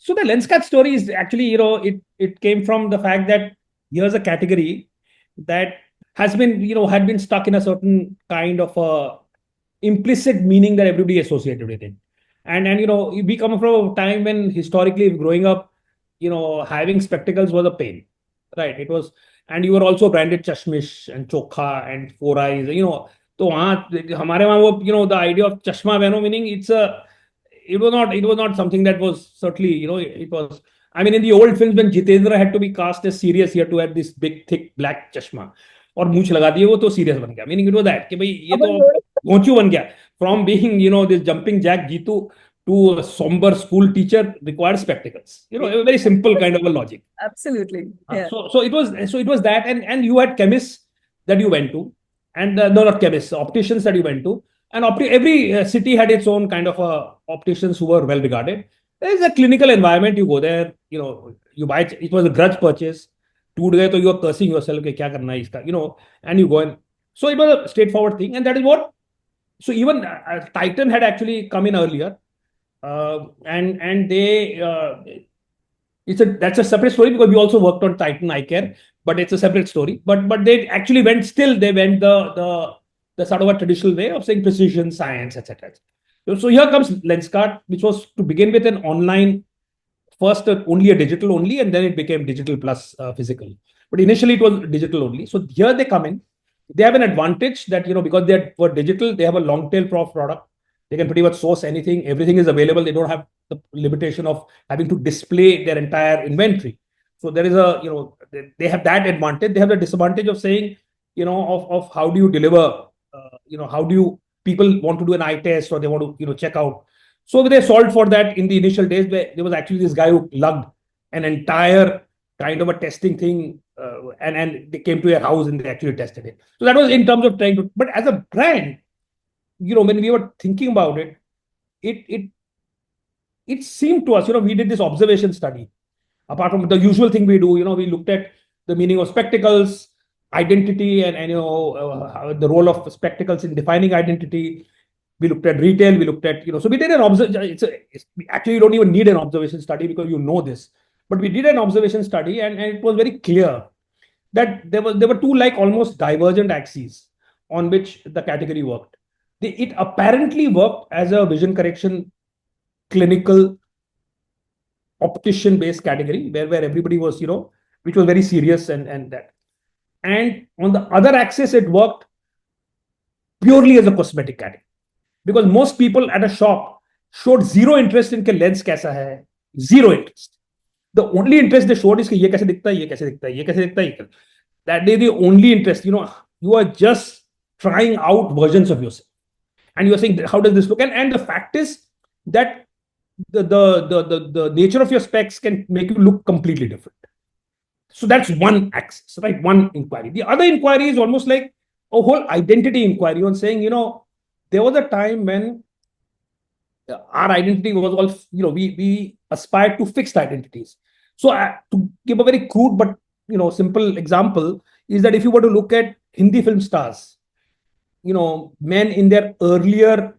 So the Lenskart story is actually, it came from the fact that here's a category that has been, had been stuck in a certain kind of a implicit meaning that everybody associated with it. And we come from a time when historically growing up, having spectacles was a pain, right? It was, and you were also branded chashmish and chokha and four eyes, तो वहाँ हमारे वहाँ वो the idea of chashma pehno, meaning it was not something that was certainly, it was, I mean, in the old films when Jitendra had to be cast as serious, he had to have this big thick black chashma और मूंछ लगा दिए, वो तो serious बन गया, meaning it was that कि भाई ये तो गोंचू बन गया, from being this jumping jack Jeetu to a somber school teacher required spectacles, a very simple kind of a logic. Absolutely. Yeah. So it was that, and you had chemists that you went to, and no, not chemists, opticians that you went to, and every city had its own kind of opticians who were well regarded. There is a clinical environment. You go there, you buy. It was a grudge purchase. टूट गए तो you are cursing yourself कि क्या करना है इसका, and you go in. So it was a straightforward thing, and that is what. So even Titan had actually come in earlier, and they that's a separate story because we also worked on Titan eye care, but it's a separate story. But they actually went the sort of a traditional way of saying precision science, etc. So here comes Lenskart, which was to begin with an online. First, only a digital only, and then it became digital plus physical. But initially, it was digital only. So here they come in. They have an advantage that, because they were digital, they have a long tail product. They can pretty much source anything. Everything is available. They don't have the limitation of having to display their entire inventory. So there is they have that advantage. They have the disadvantage of saying, of how do you deliver, how do you, people want to do an eye test or they want to, check out. So they solved for that in the initial days, where there was actually this guy who lugged an entire kind of a testing thing, and they came to your house and they actually tested it. So that was in terms of trying to, but as a brand, when we were thinking about it, it seemed to us, we did this observation study. Apart from the usual thing we do, we looked at the meaning of spectacles, identity, and the role of spectacles in defining identity. We looked at retail, we looked at, so we did an observation. Actually, you don't even need an observation study because you know this. But we did an observation study, and it was very clear that there were two like almost divergent axes on which the category worked. It apparently worked as a vision correction, clinical, optician-based category where everybody was, which was very serious and that. And on the other axis, it worked purely as a cosmetic category. Because most people at a shop showed zero interest in के lens कैसा है, zero interest. The only interest they showed is कि ये कैसे दिखता है, ये कैसे दिखता है, ये कैसे दिखता है. That day the only interest, you are just trying out versions of yourself, and you are saying how does this look, and the fact is that the nature of your specs can make you look completely different. So that's one axis, right? One inquiry. The other inquiry is almost like a whole identity inquiry on saying, there was a time when our identity was all, we aspired to fixed identities. So to give a very crude but, simple example is that if you were to look at Hindi film stars, men in their earlier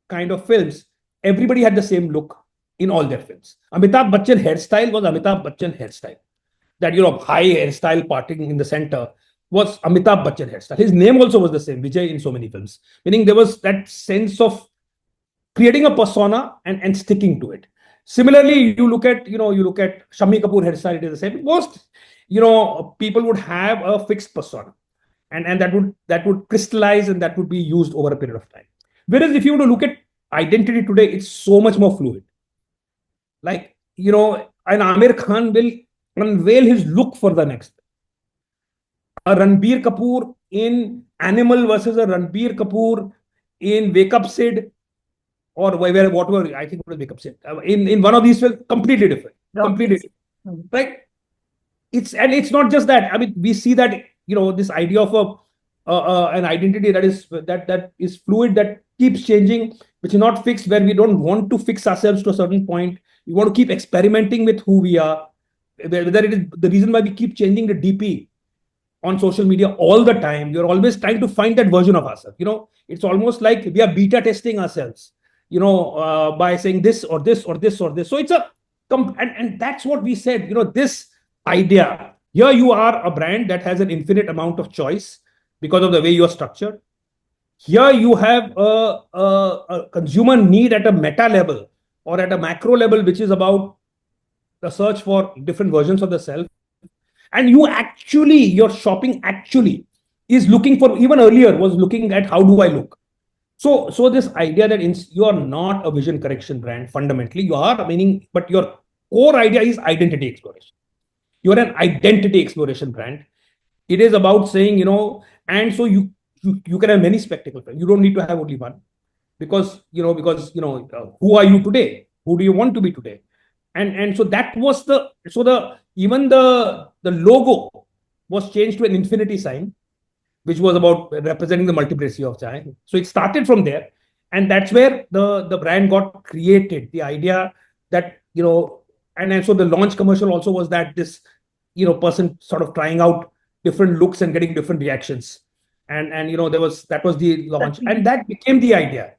kind of films, everybody had the same look in all their films. Amitabh Bachchan hairstyle was Amitabh Bachchan hairstyle. That, high hairstyle parting in the center was Amitabh Bachchan hairstyle. His name also was the same, Vijay, in so many films. Meaning there was that sense of creating a persona and sticking to it. Similarly, you look at Shammi Kapoor hairstyle, it is the same. Most, people would have a fixed persona. And that would crystallize and that would be used over a period of time. Whereas if you were to look at identity today, it's so much more fluid. Like, an Amir Khan will unveil his look for the next. A Ranbir Kapoor in Animal versus a Ranbir Kapoor in Wake Up Sid, or whatever, I think it was Wake Up Sid. In one of these films, completely different. Yeah. Completely different. Right? It's not just that. I mean, we see that, this idea of an identity that is fluid, that keeps changing, which is not fixed, where we don't want to fix ourselves to a certain point. We want to keep experimenting with who we are. Whether it is the reason why we keep changing the DP on social media all the time, you're always trying to find that version of ourselves. It's almost like we are beta testing ourselves, by saying this or this or this or this. So And that's what we said, this idea. Here you are a brand that has an infinite amount of choice because of the way you are structured. Here you have a consumer need at a meta level or at a macro level, which is about the search for different versions of the self. And your shopping actually is looking for, even earlier was looking at how do I look. So this idea that you are not a vision correction brand, fundamentally you are, meaning, but your core idea is identity exploration. You're an identity exploration brand. It is about saying, and so you can have many spectacle brands. You don't need to have only one, because who are you today? Who do you want to be today? And so that was the even the logo was changed to an infinity sign, which was about representing the multiplicity of chai. So it started from there, and that's where the brand got created. The idea that, and so the launch commercial also was that this person sort of trying out different looks and getting different reactions, and that was the launch, and that became the idea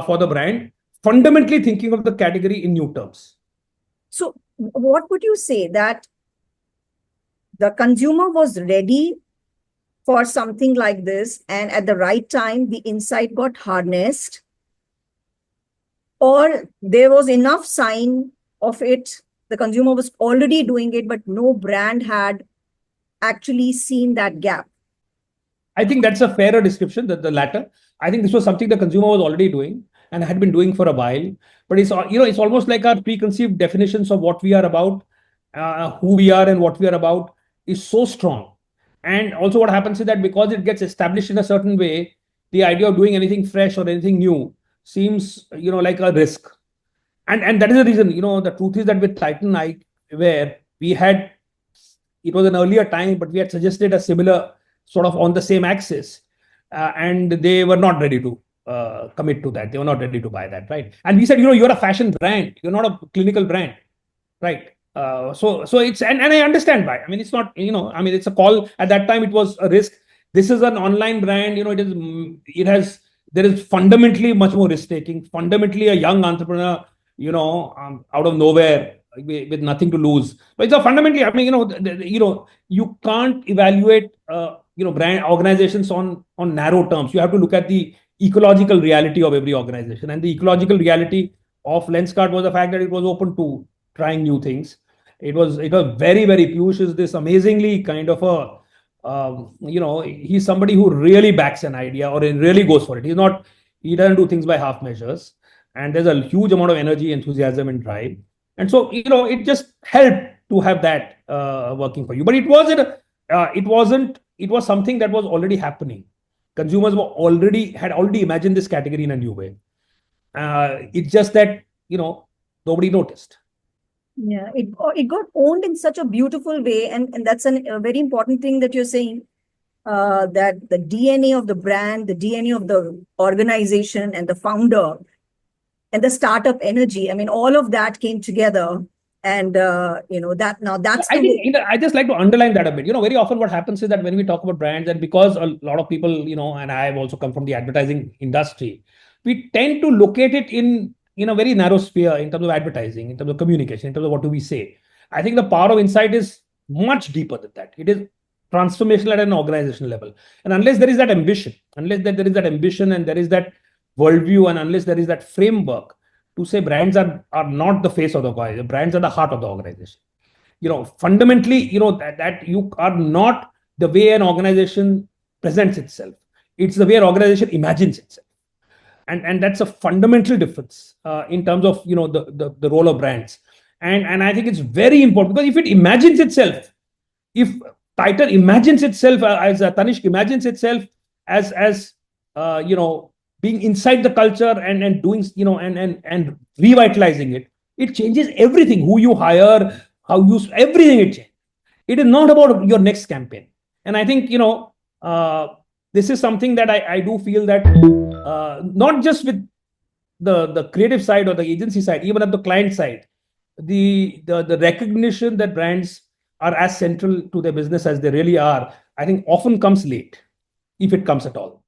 for the brand, fundamentally thinking of the category in new terms. So what would you say, that the consumer was ready for something like this, and at the right time the insight got harnessed, or there was enough sign of it, the consumer was already doing it, but no brand had actually seen that gap? I think that's a fairer description, the latter. I think this was something the consumer was already doing and had been doing for a while. But it's almost like our preconceived definitions of what we are about, who we are and what we are about is so strong. And also what happens is that because it gets established in a certain way, the idea of doing anything fresh or anything new seems, like a risk. And that is the reason, the truth is that with Titan Eyewear, it was an earlier time, but we had suggested a similar sort of on the same axis, and they were not ready to commit to that. They were not ready to buy that, right? And we said, you're a fashion brand, you're not a clinical brand, right? So it's, and I understand why. I mean, it's not, it's a call. At that time, it was a risk. This is an online brand, there is fundamentally much more risk taking. Fundamentally, a young entrepreneur, out of nowhere with nothing to lose. But it's a fundamentally, I mean, you can't evaluate, brand organizations on narrow terms. You have to look at the ecological reality of every organization, and the ecological reality of Lenskart was the fact that it was open to trying new things. It was very, very Piyush is this amazingly kind of a he's somebody who really backs an idea or really goes for it. He doesn't do things by half measures, and there's a huge amount of energy, enthusiasm, and drive. And so it just helped to have that working for you. But it wasn't. It was something that was already happening. Consumers had already imagined this category in a new way. It's just that nobody noticed. Yeah, it got owned in such a beautiful way, and that's a very important thing that you're saying, that the DNA of the brand, the DNA of the organization, and the founder, and the startup energy. I mean, all of that came together, and that's. I think I just like to underline that a bit. Very often what happens is that when we talk about brands, and because a lot of people, and I have also come from the advertising industry, we tend to locate it in a very narrow sphere in terms of advertising, in terms of communication, in terms of what do we say. I think the power of insight is much deeper than that. It is transformational at an organizational level. And unless there is that ambition, and there is that worldview, and unless there is that framework to say brands are not the face of the organization, brands are the heart of the organization. Fundamentally, that you are not the way an organization presents itself. It's the way an organization imagines itself. And that's a fundamental difference in terms of the role of brands, and I think it's very important, because if it imagines itself, if Titan imagines itself as Tanishq imagines itself as being inside the culture and doing and revitalizing it, it changes everything. Who you hire, how you everything it changes. It is not about your next campaign, and I think this is something that I do feel that not just with the creative side or the agency side, even at the client side, the recognition that brands are as central to their business as they really are, I think often comes late, if it comes at all.